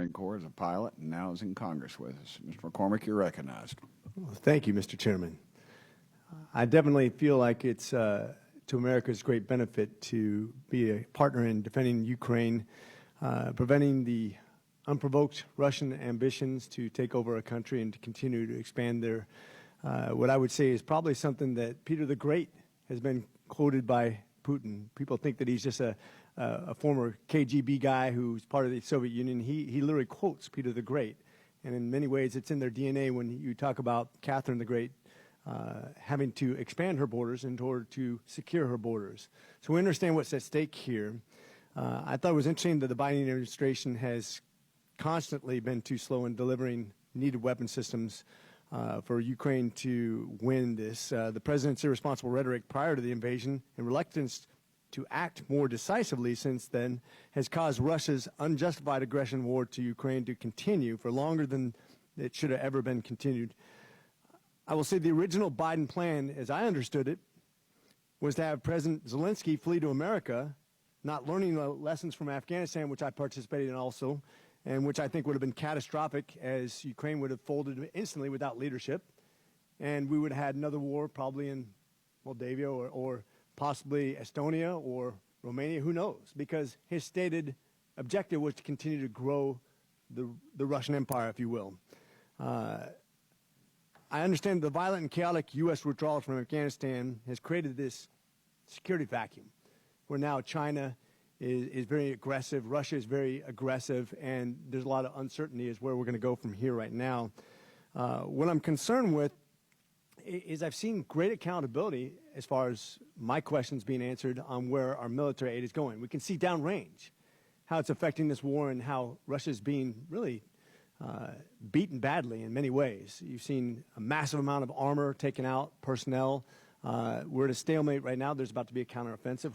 Marine Corps as a pilot and now is in Congress with us. Mr. McCormick, you're recognized. Well, thank you, Mr. Chairman. I definitely feel like it's to America's great benefit to be a partner in defending Ukraine, preventing the unprovoked Russian ambitions to take over a country and to continue to expand their, what I would say is probably something that Peter the Great has been quoted by Putin. People think that he's just a former KGB guy who's part of the Soviet Union. He literally quotes Peter the Great. And in many ways, it's in their DNA when you talk about Catherine the Great having to expand her borders in order to secure her borders. So we understand what's at stake here. I thought it was interesting that the Biden administration has constantly been too slow in delivering needed weapon systems for Ukraine to win this. The president's irresponsible rhetoric prior to the invasion and reluctance to act more decisively since then has caused Russia's unjustified aggression war to Ukraine to continue for longer than it should have ever been continued. I will say the original Biden plan, as I understood it, was to have President Zelensky flee to America, not learning the lessons from Afghanistan, which I participated in also, and which I think would have been catastrophic as Ukraine would have folded instantly without leadership, and we would have had another war probably in Moldavia or possibly Estonia or Romania, who knows, because his stated objective was to continue to grow the Russian Empire, if you will. I understand the violent and chaotic U.S. withdrawal from Afghanistan has created this security vacuum where now China is very aggressive, Russia is very aggressive, and there's a lot of uncertainty as where we're going to go from here right now. What I'm concerned with is I've seen great accountability as far as my questions being answered on where our military aid is going. We can see downrange how it's affecting this war and how Russia's being really beaten badly in many ways. You've seen a massive amount of armor taken out, personnel. We're at a stalemate right now. There's about to be a counteroffensive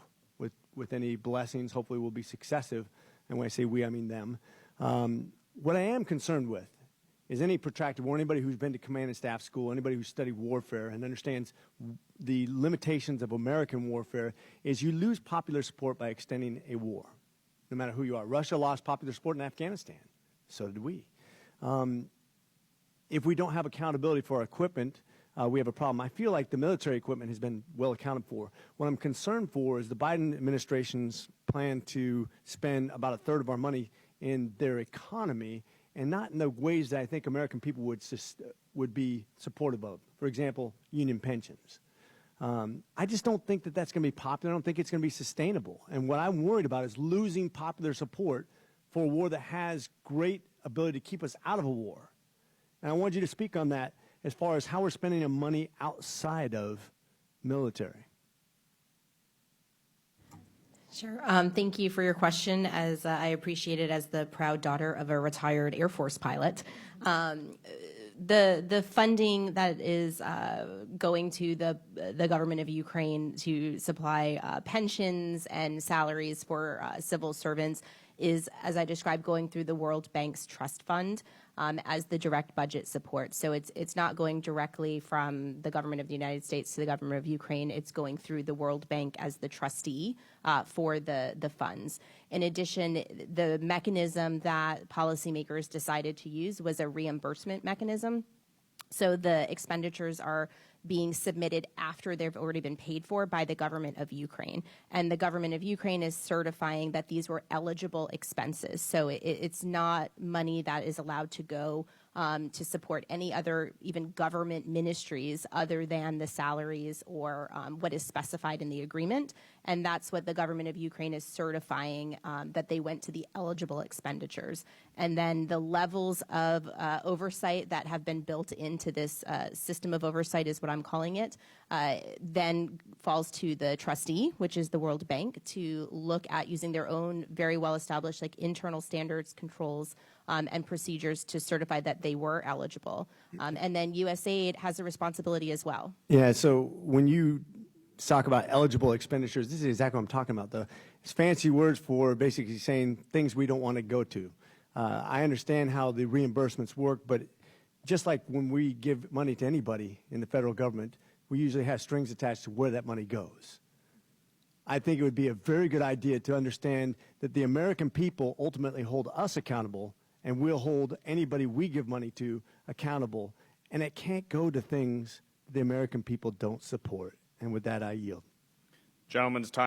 with any blessings. Hopefully we'll be successive. And when I say we, I mean them. What I am concerned with is any protracted war, anybody who's been to command and staff school, anybody who's studied warfare and understands the limitations of American warfare, is you lose popular support by extending a war, no matter who you are. Russia lost popular support in Afghanistan. So did we. If we don't have accountability for our equipment, we have a problem. I feel like the military equipment has been well accounted for. What I'm concerned for is the Biden administration's plan to spend about a third of our money in their economy and not in the ways that I think American people would be supportive of. For example, union pensions. I just don't think that that's going to be popular. I don't think it's going to be sustainable. And what I'm worried about is losing popular support for a war that has great ability to keep us out of a war. And I want you to speak on that as far as how we're spending our money outside of military. Sure. Thank you for your question, as I appreciate it as the proud daughter of a retired Air Force pilot. The funding that is going to the government of Ukraine to supply pensions and salaries for civil servants is, as I described, going through the World Bank's trust fund as the direct budget support. So it's not going directly from the government of the United States to the government of Ukraine. It's going through the World Bank as the trustee for the funds. In addition, the mechanism that policymakers decided to use was a reimbursement mechanism. So the expenditures are being submitted after they've already been paid for by the government of Ukraine. And the government of Ukraine is certifying that these were eligible expenses. So it's not money that is allowed to go to support any other even government ministries other than the salaries or what is specified in the agreement. And that's what the government of Ukraine is certifying, that they went to the eligible expenditures. And then the levels of oversight that have been built into this system of oversight is what I'm calling it, then falls to the trustee, which is the World Bank, to look at using their own very well-established internal standards, controls, and procedures to certify that they were eligible. And then USAID has a responsibility as well. Yeah, so when you talk about eligible expenditures, this is exactly what I'm talking about. It's fancy words for basically saying things we don't want to go to. I understand how the reimbursements work, but just like when we give money to anybody in the federal government, we usually have strings attached to where that money goes. I think it would be a very good idea to understand that the American people ultimately hold us accountable and we'll hold anybody we give money to accountable. And it can't go to things the American people don't support. And with that, I yield. Gentleman's time.